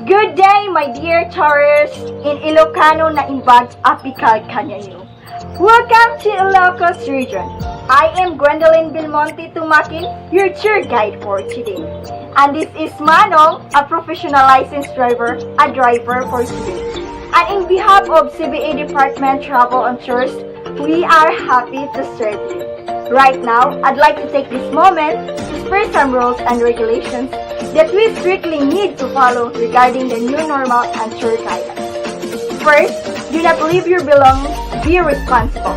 Good day, my dear tourists in Ilocano na imbag apical kanyayo. Welcome to Ilocos region. I am Gwendolyn Belmonte Tomaquin, your tour guide for today. And this is Manong, a professional licensed driver, a driver for today. And in behalf of CBA Department Travel and Tours, we are happy to serve you. Right now, I'd like to take this moment to spare some rules and regulations that we strictly need to follow regarding the new normal and tour guidance. First, do not leave your belongings, be responsible.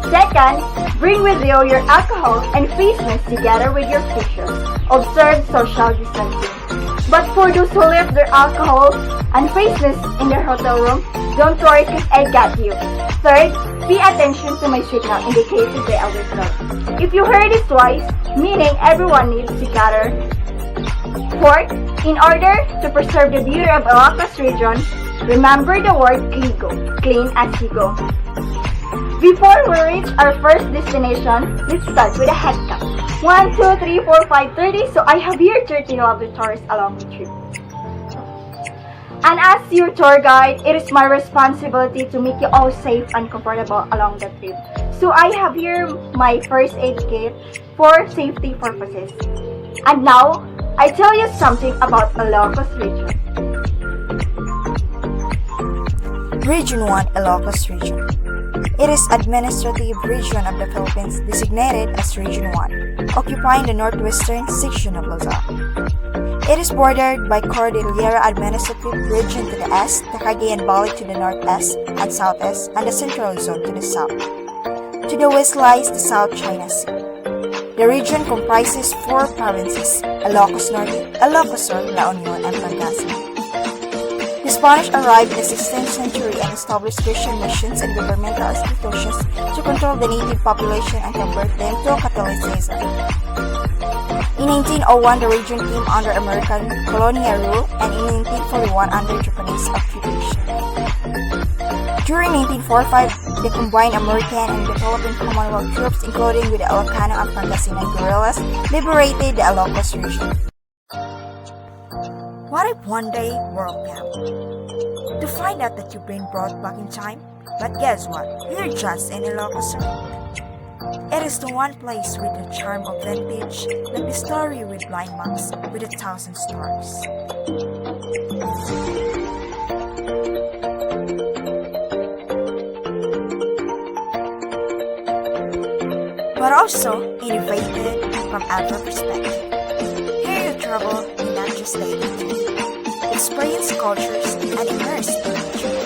Second, bring with you your alcohol and face mask together with your pictures. Observe social distancing. But for those who left their alcohol and face mask in their hotel room, don't worry because I got you. Third, pay attention to my signal indicated by a whistle. If you heard it twice, meaning everyone needs to gather. Fourth, in order to preserve the beauty of Ilocos region, remember the word clean as you go. Before we reach our first destination, let's start with a head count. 1, 2, 3, 4, 5, 30. So I have here 30 lovely tourists along with you. And as your tour guide, it is my responsibility to make you all safe and comfortable along the trip. So I have here my first aid kit for safety purposes. And now, I tell you something about Ilocos region. Region 1, Ilocos region. It is administrative region of the Philippines designated as Region 1, occupying the northwestern section of Luzon. It is bordered by Cordillera Administrative Region to the east, the Cagayan Valley to the northeast and southeast, and the Central Luzon to the south. To the west lies the South China Sea. The region comprises 4 provinces: Ilocos Norte, Ilocos Sur, La Union, and Pangasinan. The Spanish arrived in the 16th century and established Christian missions and governmental institutions to control the native population and convert them to Catholicism. In 1901, the region came under American colonial rule, and in 1941 under Japanese occupation. During 1945, the combined American and the Philippine Commonwealth troops, including with the Ilocano and Pangasinan guerrillas, liberated the Ilocos region. What if one day world come to find out that you've been brought back in time? But guess what? You're just in Ilocos region. It is the one place with the charm of vintage, like the story with blind maps with 1,000 stars. But also innovated from every perspective. Here you travel in not just daily, experience cultures and immerse in nature.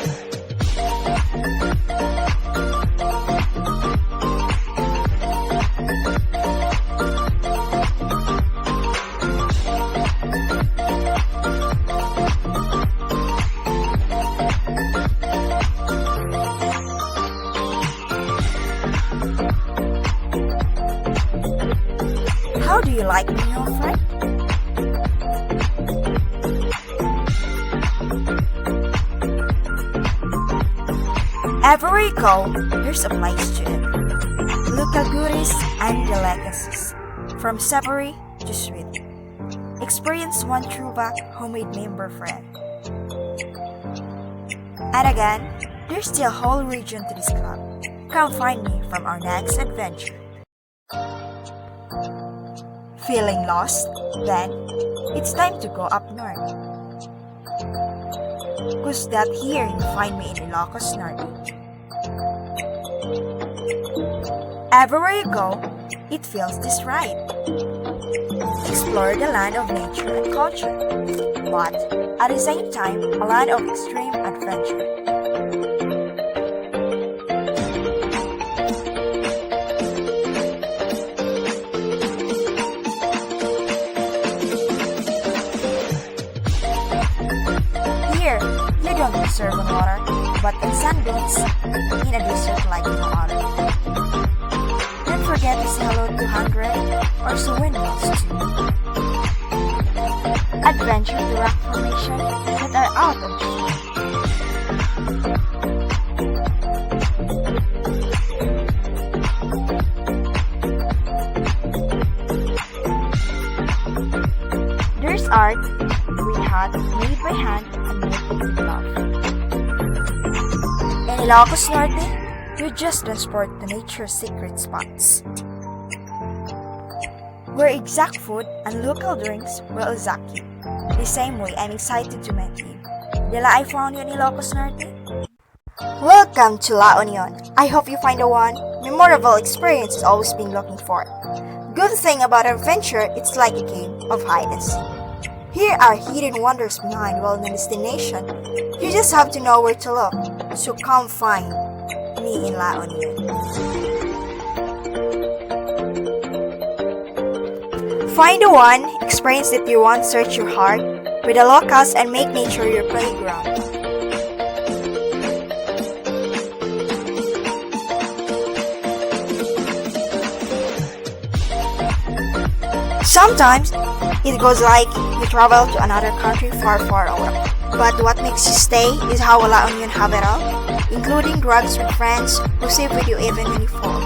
How do you like me, old friend? Everywhere you go, there's a place to eat. Local goodies and delicacies, from savory to sweet. Experience one throwback homemade member friend. And again, there's still a whole region to discover. Come find me from our next adventure. Feeling lost? Then, it's time to go up north. Cause that here you find me in Ilocos Norte. Everywhere you go, it feels this right. Explore the land of nature and culture, but at the same time, a land of extreme adventure. Here, you don't observe on water, but in sand dunes, in a desert like no other. Don't forget to say hello to hundred or so windmills too. Adventure to rock formation that are out of this. There's art, every hat made by hand and made with love. In Ilocos Norte, you just transport to nature's secret spots, where exact food and local drinks will exact you. The same way, I'm excited to meet you. Dila I found you in Ilocos Norte? Welcome to La Union. I hope you find the one memorable experience you've always been looking for. Good thing about adventure, it's like a game of hide and seek. Here are hidden wonders behind well-known destination. You just have to know where to look. So come find me in La Union. Find the one experience that you want, search your heart with the locals and make nature your playground. Sometimes it goes like you travel to another country far, far away. But what makes you stay is how La Union have it all, including drugs with friends who save with you even when you fall.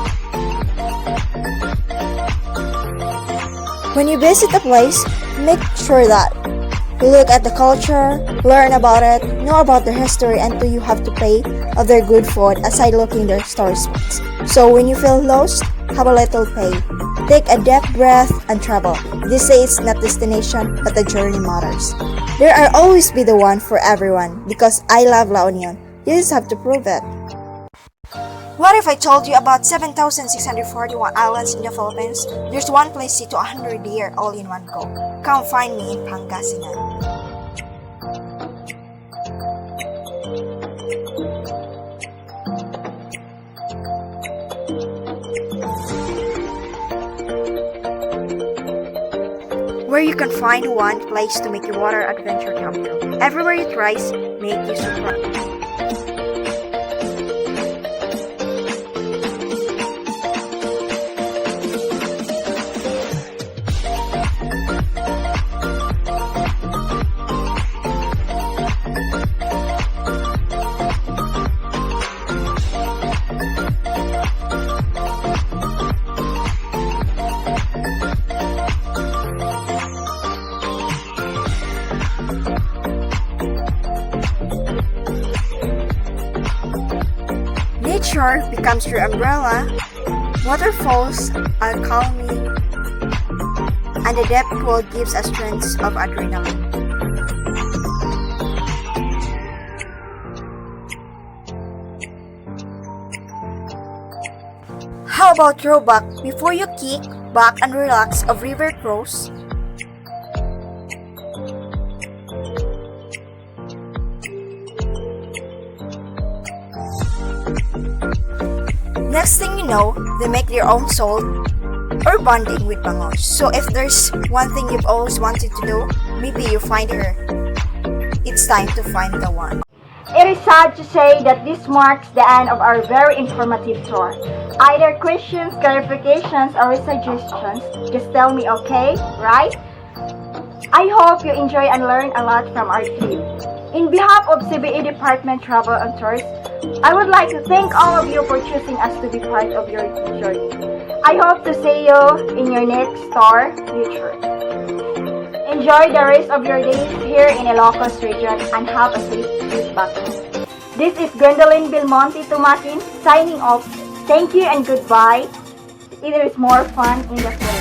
When you visit a place, make sure that you look at the culture, learn about it, know about their history until you have to pay of their good food aside looking their tourist spots. So when you feel lost, have a little pay. Take a deep breath and travel. They say it's not destination, but the journey matters. There will always be the one for everyone because I love La Union. You just have to prove it. What if I told you about 7,641 islands in the Philippines? There's one place to 100 year all in one go. Come find me in Pangasinan. Where you can find one place to make your water adventure come true. Everywhere you try, make you surprised. Nature becomes your umbrella, waterfalls are calming, and the depth pool gives us strength of adrenaline. How about throwback before you kick back and relax of river cruise? Next thing you know, they make their own salt or bonding with bangos. So if there's one thing you've always wanted to do, maybe you find her. It's time to find the one. It is sad to say that this marks the end of our very informative tour. Either questions, clarifications, or suggestions, just tell me, okay? Right? I hope you enjoy and learn a lot from our trip. In behalf of CBA Department Travel and Tours, I would like to thank all of you for choosing us to be part of your journey. I hope to see you in your next tour future. Enjoy the rest of your days here in Ilocos region and have a safe trip back home. This is Gwendolyn Belmonte Tomaquin signing off. Thank you and goodbye. It is more fun in the future.